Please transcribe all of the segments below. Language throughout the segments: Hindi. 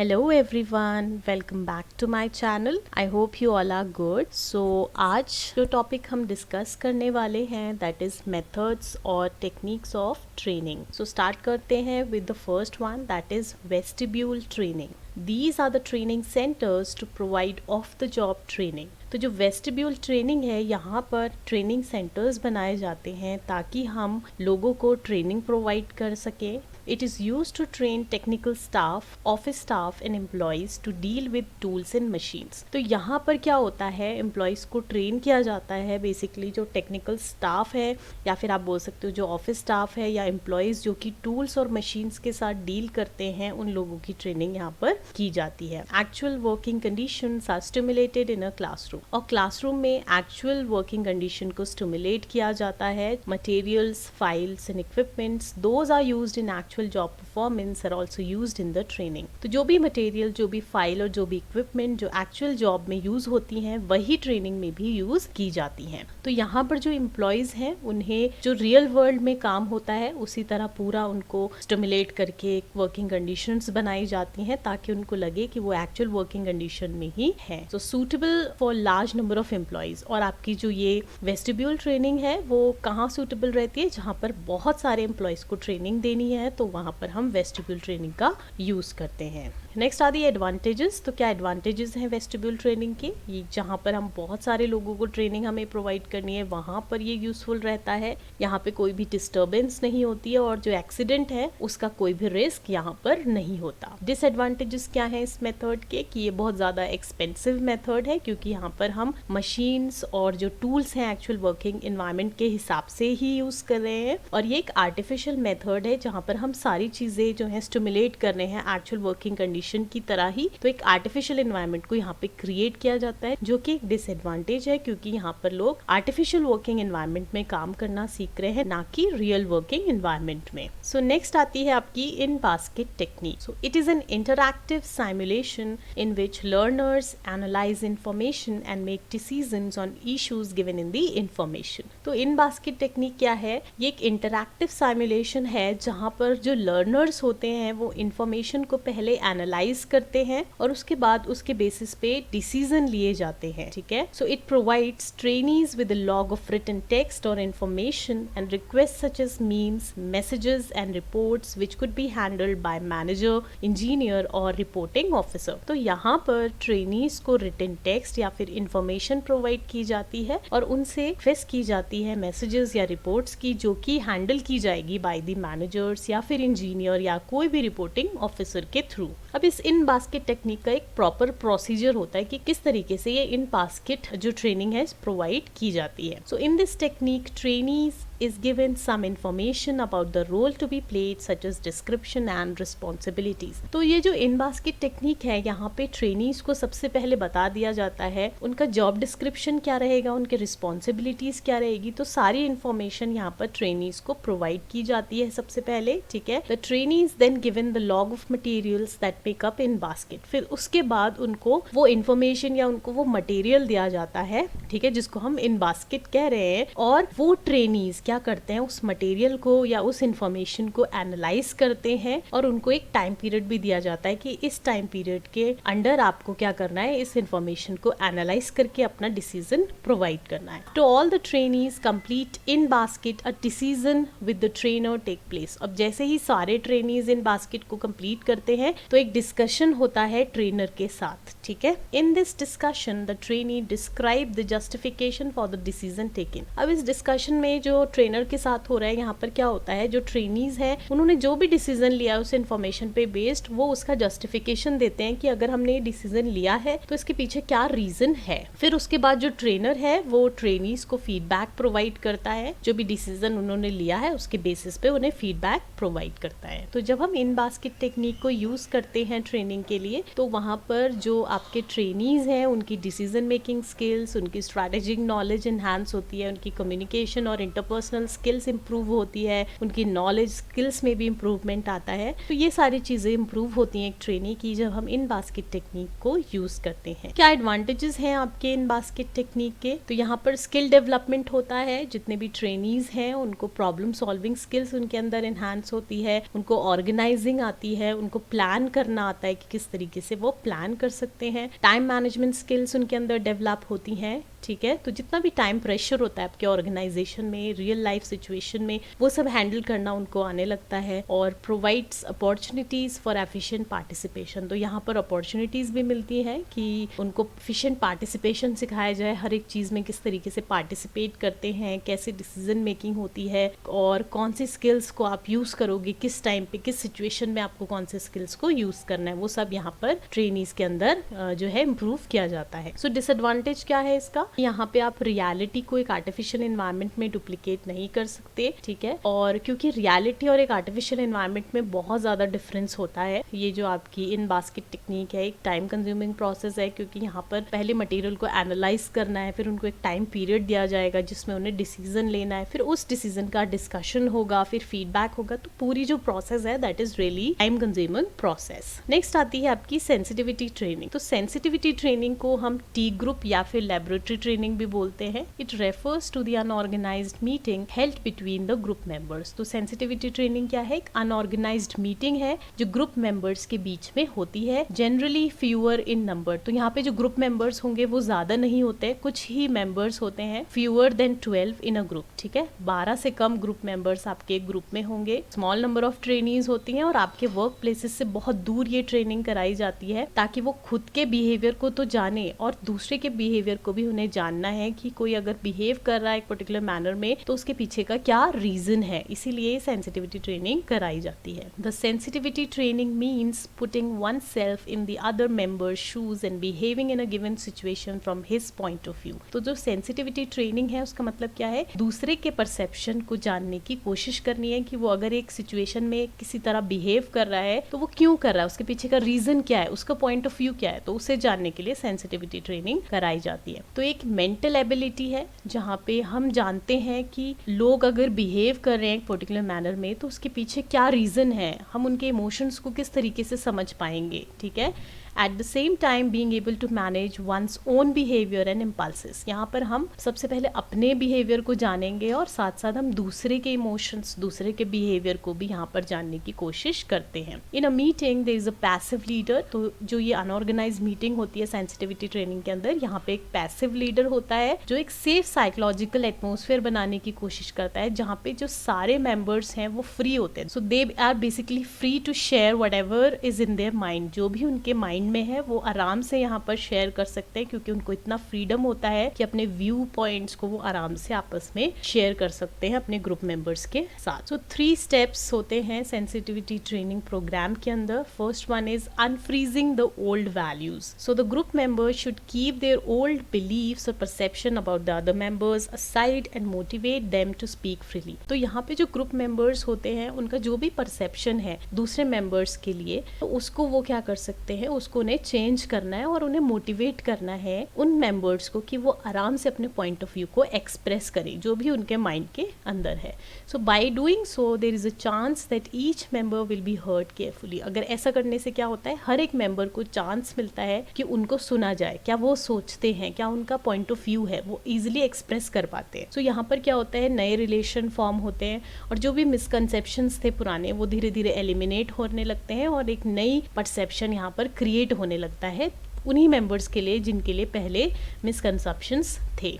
Hello everyone, welcome back to my channel. I hope you all are good. So आज जो टॉपिक हम डिस्कस करने वाले हैं दैट इज़ मेथड्स और techniques of training. So start करते हैं with the first one that is vestibule training. These are the training centers to provide off the job training. तो जो वेस्टिब्यूल ट्रेनिंग है यहाँ पर ट्रेनिंग सेंटर्स बनाए जाते हैं ताकि हम लोगों को ट्रेनिंग प्रोवाइड कर सकें. It is used to train technical staff, office staff and employees to deal with tools and machines. तो यहाँ पर क्या होता है, एम्प्लॉयज़ को ट्रेन किया जाता है. बेसिकली जो टेक्निकल स्टाफ है या फिर आप बोल सकते हो जो ऑफिस स्टाफ है या एम्प्लॉयज़ जो कि टूल्स और मशीन्स के साथ डील करते हैं, उन लोगों की ट्रेनिंग यहाँ पर की जाती है. Actual working conditions are stimulated in a classroom. और क्लासरूम में एक्चुअल वर्किंग कंडीशन को स्टिमुलेट किया जाता है. Materials, files and equipments those are used in actual job performance are also used in the training. तो जो भी मटेरियल, जो भी फाइल और जो भी इक्विपमेंट जो एक्चुअल जॉब में यूज होती हैं वही ट्रेनिंग में भी यूज की जाती हैं. तो यहाँ पर जो एम्प्लॉयज हैं उन्हें जो रियल वर्ल्ड में काम होता है उसी तरह पूरा उनको स्टिमुलेट करके वर्किंग कंडीशंस बनाई जाती हैं ताकि उनको लगे कि वो एक्चुअल वर्किंग कंडीशन में ही है. So suitable for large number of employees. और आपकी जो ये वेस्टिब्यूल ट्रेनिंग है वो कहाँ सूटेबल रहती है, जहाँ पर बहुत सारे एम्प्लॉयज को ट्रेनिंग देनी है तो वहाँ पर हम वेस्टिब्यूल ट्रेनिंग का यूज करते हैं. नेक्स्ट आती है एडवांटेजेस. तो क्या एडवांटेजेस हैं वेस्टिब्यूल ट्रेनिंग के? ये जहाँ पर हम बहुत सारे लोगों को ट्रेनिंग हमें प्रोवाइड करनी है वहाँ पर ये यूजफुल रहता है. यहाँ पे कोई भी डिस्टर्बेंस नहीं होती है और जो एक्सीडेंट है उसका कोई भी रिस्क यहाँ पर नहीं होता. डिसएडवांटेजेस क्या है इस मेथड के कि ये बहुत ज़्यादा एक्सपेंसिव मेथड है क्योंकि यहाँ पर हम मशीन्स और जो टूल्स हैं एक्चुअल वर्किंग इन्वायरमेंट के हिसाब से ही यूज़ कर रहे हैं. और ये एक आर्टिफिशियल मेथड है जहाँ पर हम सारी चीज़ें जो है स्टिमुलेट कर रहे हैं एक्चुअल वर्किंग कंडीशन की तरह ही. तो एक आर्टिफिशियल एनवायरनमेंट को यहाँ पे क्रिएट किया जाता है जो कि एक डिसएडवांटेज है क्योंकि यहाँ पर लोग आर्टिफिशियल वर्किंग एनवायरनमेंट में काम करना सीख रहे हैं ना कि रियल वर्किंग एनवायरनमेंट में. सो नेक्स्ट आती है आपकी in basket technique. So it is an interactive simulation in which learners analyse information and make decisions on issues given in the information. तो इन बास्केट टेक्निक क्या है? ये एक इंटरैक्टिव सिमुलेशन है जहाँ पर जो लर्नर्स होते हैं वो इंफॉर्मेशन को पहले एनालाइज करते हैं और उसके बाद उसके बेसिस पे डिसीजन लिए जाते हैं. ठीक है. So it provides trainees with a log of written text और information and request such as memos, messages and reports which could be handled by manager, engineer और रिपोर्टिंग ऑफिसर. तो यहाँ पर ट्रेनीज को रिटन टेक्स्ट या फिर इंफॉर्मेशन प्रोवाइड की जाती है और उनसे रिक्वेस्ट की जाती है मैसेजेस या रिपोर्ट्स की जो कि हैंडल की जाएगी बाय द मैनेजर्स या फिर इंजीनियर या कोई भी रिपोर्टिंग ऑफिसर के थ्रू. अब इस इन बास्केट टेक्निक का एक प्रॉपर प्रोसीजर होता है कि किस तरीके से ये इन बास्केट जो ट्रेनिंग है प्रोवाइड की जाती है. So in this technique trainees is given some information about the role to be played such as description and responsibilities. तो ये जो इन बास्केट टेक्निक है यहाँ पे ट्रेनीज को सबसे पहले बता दिया जाता है उनका जॉब डिस्क्रिप्शन क्या रहेगा, उनके रिस्पॉन्सिबिलिटीज क्या रहेगी. तो सारी इन्फॉर्मेशन यहाँ पर ट्रेनीज को प्रोवाइड की जाती है सबसे पहले. ठीक है. The trainees then given the log of materials that make up in basket. फिर उसके बाद उनको वो इन्फॉर्मेशन या उनको वो मटेरियल दिया जाता है. ठीक है, जिसको हम इन बास्केट कह रहे हैं. और वो ट्रेनीज क्या करते हैं उस मटेरियल को या उस इंफॉर्मेशन को एनालाइज करते हैं और उनको एक टाइम पीरियड भी दिया जाता है कि इस टाइम पीरियड के अंडर आपको क्या करना है, इस इंफॉर्मेशन को एनालाइज करके अपना डिसीजन प्रोवाइड करना है. To all the trainees complete in basket a decision with the trainer take place. अब जैसे ही सारे ट्रेनीज इन बास्केट को कंप्लीट करते हैं तो एक डिस्कशन होता है ट्रेनर के साथ. ठीक है. In this discussion the trainee describe the justification for the decision taken. अब इस डिस्कशन में जो ट्रेनर के साथ हो रहा है यहाँ पर क्या होता है, जो ट्रेनीज हैं उन्होंने जो भी डिसीजन लिया उस इन्फॉर्मेशन पे बेस्ड वो उसका जस्टिफिकेशन देते हैं कि अगर हमने डिसीजन लिया है तो इसके पीछे क्या रीजन है. फिर उसके बाद जो ट्रेनर है वो ट्रेनीज को फीडबैक प्रोवाइड करता है. जो भी डिसीजन उन्होंने लिया है उसके बेसिस पे उन्हें फीडबैक प्रोवाइड करता है. तो जब हम इन बास्केट टेक्निक को यूज करते हैं ट्रेनिंग के लिए तो वहाँ पर जो आपके ट्रेनीज हैं उनकी डिसीजन मेकिंग स्किल्स, उनकी स्ट्रैटेजिक नॉलेज एनहांस होती है, उनकी कम्युनिकेशन और इंटरपर्सनल इंटरपर्सनल स्किल्स इंप्रूव होती है, उनकी नॉलेज स्किल्स में भी इम्प्रूवमेंट आता है। तो ये सारी चीज़ें इंप्रूव होती हैं एक ट्रेनी की जब हम इन बास्केट टेक्निक को यूज़ करते हैं। क्या एडवांटेजेस हैं आपके इन बास्केट टेक्निक के? तो यहाँ पर स्किल डेवलपमेंट होता है, जितने भी ट्रेनीज हैं उनको प्रॉब्लम सॉल्विंग स्किल्स उनके अंदर एनहांस होती है, उनको ऑर्गेनाइजिंग आती है, उनको प्लान करना आता है कि किस तरीके से वो प्लान कर सकते हैं, टाइम मैनेजमेंट स्किल्स उनके अंदर डेवलप होती हैं। ठीक है, तो जितना भी टाइम प्रेशर होता है आपके ऑर्गेनाइजेशन में, रियल लाइफ सिचुएशन में, वो सब हैंडल करना उनको आने लगता है। और provides opportunities for efficient participation, तो यहाँ पर अपॉर्चुनिटीज भी मिलती हैं कि उनको एफिशिएंट पार्टिसिपेशन सिखाया जाए, हर एक चीज़ में किस तरीके से पार्टिसिपेट करते हैं, कैसे डिसीजन मेकिंग होती है और कौन सी स्किल्स को आप यूज़ करोगे, किस टाइम पे, किस सिचुएशन में आपको कौन से स्किल्स को यूज़ करना है, वो सब यहाँ पर ट्रेनीज के अंदर जो है इम्प्रूव किया जाता है। सो डिसएडवांटेज क्या है इसका? यहाँ पे आप रियलिटी को एक आर्टिफिशियल एनवायरनमेंट में डुप्लीकेट नहीं कर सकते। ठीक है, और क्योंकि रियलिटी और एक आर्टिफिशियल एनवायरनमेंट में बहुत ज़्यादा डिफरेंस होता है। ये जो आपकी इन बास्केट टेक्निक है एक टाइम कंज्यूमिंग प्रोसेस है, क्योंकि यहाँ पर पहले मटेरियल को एनालाइज करना है, फिर उनको एक टाइम पीरियड दिया जाएगा जिसमें उन्हें डिसीजन लेना है, फिर उस डिसीजन का डिस्कशन होगा, फिर फीडबैक होगा। तो पूरी जो प्रोसेस है that is really time consuming process. Next आती है आपकी सेंसिटिविटी ट्रेनिंग। तो सेंसिटिविटी ट्रेनिंग को हम टी ग्रुप या फिर लेबोरेटरी ट्रेनिंग भी बोलते हैं। It refers to the unorganized meeting held between the group members. तो सेंसिटिविटी ट्रेनिंग क्या है? एक अनऑर्गेनाइज्ड मीटिंग है जो ग्रुप मेंबर्स के बीच में होती है, जनरली फ्यूअर इन नंबर। तो यहाँ पे जो ग्रुप मेंबर्स होंगे वो ज्यादा नहीं होते, कुछ ही मेंबर्स होते हैं, fewer than 12 in a group. ठीक है, 12 से कम ग्रुप मेंबर्स आपके ग्रुप में होंगे। स्मॉल नंबर ऑफ ट्रेनीज होती हैं और आपके वर्क प्लेसेस से बहुत दूर ये ट्रेनिंग कराई जाती है ताकि वो खुद के बिहेवियर को तो जाने और दूसरे के बिहेवियर को भी उन्हें जानना है कि कोई अगर बिहेव कर रहा है एक पर्टिकुलर मैनर में तो उसके पीछे का क्या रीजन है। इसीलिए सेंसिटिविटी ट्रेनिंग कराई जाती है। The sensitivity training means putting one self in the other members shoes and behaving in a given situation from his point of view. तो जो सेंसिटिविटी ट्रेनिंग है उसका मतलब क्या है? दूसरे के परसेप्शन को जानने की कोशिश करनी है कि वो अगर एक सिचुएशन में किसी तरह बिहेव कर रहा है तो वो क्यों कर रहा है, उसके पीछे का रीजन क्या है, उसका पॉइंट ऑफ व्यू क्या है। तो उसे जानने के लिए सेंसिटिविटी ट्रेनिंग कराई जाती है। तो एक मेंटल एबिलिटी है जहाँ पे हम जानते हैं कि लोग अगर बिहेव कर रहे हैं एक पर्टिकुलर मैनर में तो उसके पीछे क्या रीजन है, हम उनके इमोशंस को किस तरीके से समझ पाएंगे। ठीक है, at the same time being able to manage one's own behaviour and impulses. यहाँ पर हम सबसे पहले अपने बिहेवियर को जानेंगे और साथ साथ हम दूसरे के इमोशंस, दूसरे के बिहेवियर को भी यहाँ पर जानने की कोशिश करते हैं। In a meeting there is a passive leader. तो जो ये अनऑर्गेनाइज मीटिंग होती है सेंसिटिविटी ट्रेनिंग के अंदर, यहाँ पे एक पैसिव लीडर होता है जो एक सेफ साइकोलॉजिकल एटमोसफेयर बनाने की कोशिश करता है जहाँ पे जो सारे मेंबर्स हैं वो फ्री होते हैं। So they are basically free to share whatever is in their mind. जो भी उनके माइंड में है वो आराम से यहाँ पर शेयर कर सकते हैं क्योंकि उनको इतना फ्रीडम होता है कि अपने व्यू पॉइंट्स को वो आराम से आपस में शेयर कर सकते हैं अपने ग्रुप मेंबर्स के साथ। सो 3 स्टेप्स होते हैं सेंसिटिविटी ट्रेनिंग प्रोग्राम के अंदर। First one is unfreezing the old values. So the group members should keep their old beliefs और perception about the other members aside and motivate them to speak freely. तो यहाँ पे जो ग्रुप मेंबर्स होते हैं उनका जो भी परसेप्शन है दूसरे मेंबर्स के लिए तो उसको वो क्या कर सकते हैं, उसको उन्हें चेंज करना है और उन्हें मोटिवेट करना है उन मेंबर्स को कि वो आराम से अपने पॉइंट ऑफ व्यू को एक्सप्रेस करें जो भी उनके माइंड के अंदर है। So by doing so there is a chance that each member will be heard carefully. अगर ऐसा करने से क्या होता है, हर एक मेंबर को चांस मिलता है कि उनको सुना जाए, क्या वो सोचते हैं, क्या उनका पॉइंट ऑफ व्यू है, वो इजिली एक्सप्रेस कर पाते हैं। सो यहाँ पर क्या होता है, नए रिलेशन फॉर्म होते हैं और जो भी मिसकंसेप्शंस थे पुराने वो धीरे धीरे एलिमिनेट होने लगते हैं और एक नई परसेप्शन यहाँ पर क्रिएट होने लगता है उन्हीं मेंबर्स के लिए जिनके लिए पहले मिसकंसेप्शंस थे।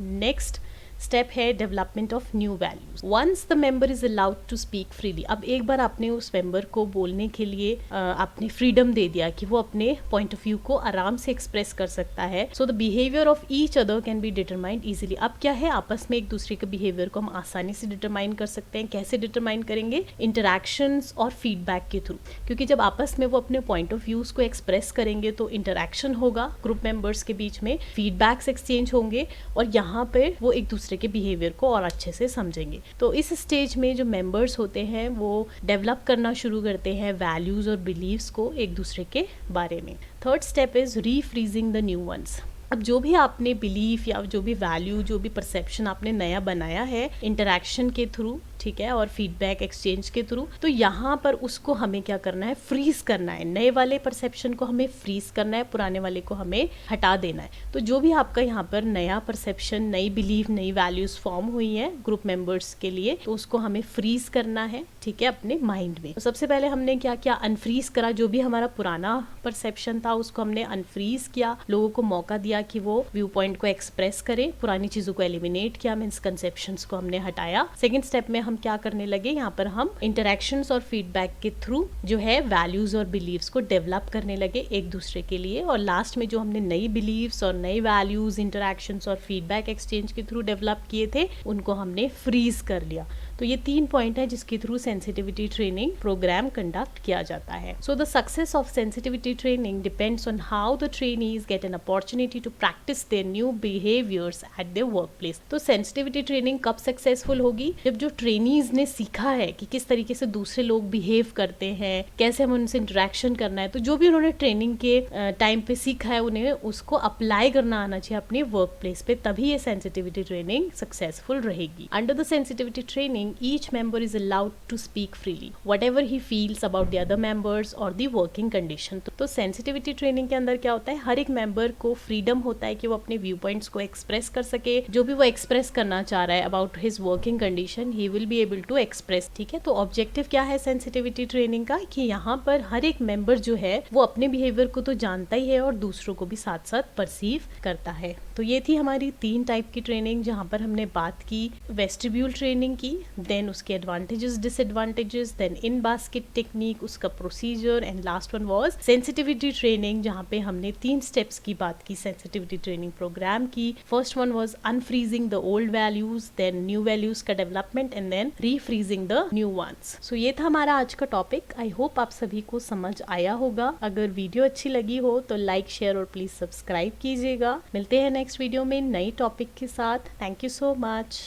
नेक्स्ट स्टेप है development of new values. Once the member is allowed to speak freely. अब एक बार आपने उस मेंबर को बोलने के लिए आपने फ्रीडम दे दिया कि वो अपने पॉइंट ऑफ व्यू को आराम से एक्सप्रेस कर सकता है। So the behaviour of each other can be determined easily. अब क्या है, आपस में एक दूसरे के बिहेवियर को हम आसानी से डिटरमाइन कर सकते हैं। कैसे डिटरमाइन करेंगे? इंटरैक्शंस और फीडबैक के थ्रू, क्योंकि जब आपस में वो अपने पॉइंट ऑफ व्यूज को एक्सप्रेस करेंगे तो इंटरैक्शन होगा ग्रुप मेंबर्स के बीच में, फीडबैक्स एक्सचेंज होंगे और यहाँ पे वो एक दूसरे के बिहेवियर को और अच्छे से समझेंगे। तो इस स्टेज में जो मेंबर्स होते हैं वो डेवलप करना शुरू करते हैं वैल्यूज और बिलीव्स को एक दूसरे के बारे में। Third step is refreezing the new ones. अब जो भी आपने बिलीफ या जो भी वैल्यू, जो भी परसेप्शन आपने नया बनाया है इंटरेक्शन के थ्रू, ठीक है, और फीडबैक एक्सचेंज के थ्रू, तो यहाँ पर उसको हमें क्या करना है, फ्रीज करना है। नए वाले परसेप्शन को हमें फ्रीज करना है, पुराने वाले को हमें हटा देना है। तो जो भी आपका यहाँ पर नया परसेप्शन, नई बिलीफ, नई वैल्यूज फॉर्म हुई है ग्रुप मेंबर्स के लिए, तो उसको हमें फ्रीज करना है, ठीक है, अपने माइंड में। तो सबसे पहले हमने क्या किया, अनफ्रीज करा। जो भी हमारा पुराना परसेप्शन था उसको हमने अनफ्रीज किया, लोगों को मौका दिया कि वो व्यू पॉइंट को एक्सप्रेस करें, पुरानी चीजों को एलिमिनेट किया, मिसकंसेप्शंस को हमने हटाया। सेकंड स्टेप में हम क्या करने लगे, यहाँ पर हम इंटरेक्शंस और फीडबैक के थ्रू जो है वैल्यूज और बिलीव्स को डेवलप करने लगे एक दूसरे के लिए। और लास्ट में जो हमने नई बिलीव्स और नई वैल्यूज, इंटरेक्शंस और फीडबैक एक्सचेंज के थ्रू डेवलप किए थे, उनको हमने फ्रीज कर लिया। तो ये 3 पॉइंट है जिसके through sensitivity training programme conduct किया जाता है। So the success of sensitivity training depends on how the trainees get an opportunity to practise their new behaviours at their work place. तो सेंसिटिविटी ट्रेनिंग कब सक्सेसफुल होगी, जब जो ट्रेनीज ने सीखा है कि किस तरीके से दूसरे लोग बिहेव करते हैं, कैसे हमें उनसे इंटरेक्शन करना है, तो जो भी उन्होंने ट्रेनिंग के टाइम पे सीखा है उन्हें उसको अप्लाई करना आना चाहिए अपने वर्क प्लेस पे, तभी ये सेंसिटिविटी ट्रेनिंग सक्सेसफुल रहेगी। Under the sensitivity training each member is allowed to speak freely whatever he feels about the other members or the working condition। तो सेंसिटिविटी ट्रेनिंग के अंदर क्या होता है, हर एक मेंबर को फ्रीडम होता है कि वो अपने व्यू पॉइंट्स को एक्सप्रेस कर सके, जो भी वो एक्सप्रेस करना चाह रहा है about his working condition he will be able to express, ठीक है। तो ऑब्जेक्टिव क्या है सेंसिटिविटी ट्रेनिंग का, कि यहाँ पर हर एक मेंबर जो है वो अपने बिहेवियर को तो जानता ही है और दूसरों को भी साथ साथ परसीव करता है। तो ये थी हमारी 3 टाइप की ट्रेनिंग, जहाँ पर हमने बात की वेस्टिब्यूल ट्रेनिंग की, देन उसके advantages, disadvantages, then in basket technique, उसका procedure, and last one was sensitivity training, जहाँ पे हमने 3 स्टेप्स की बात की सेंसिटिविटी ट्रेनिंग प्रोग्राम की। First one was unfreezing the old values, then new values का development, and then refreezing the new ones. सो ये था हमारा आज का टॉपिक। आई होप आप सभी को समझ आया होगा। अगर वीडियो अच्छी लगी हो तो लाइक, शेयर और प्लीज सब्सक्राइब कीजिएगा। मिलते हैं नेक्स्ट वीडियो में नई टॉपिक के साथ। Thank you so much.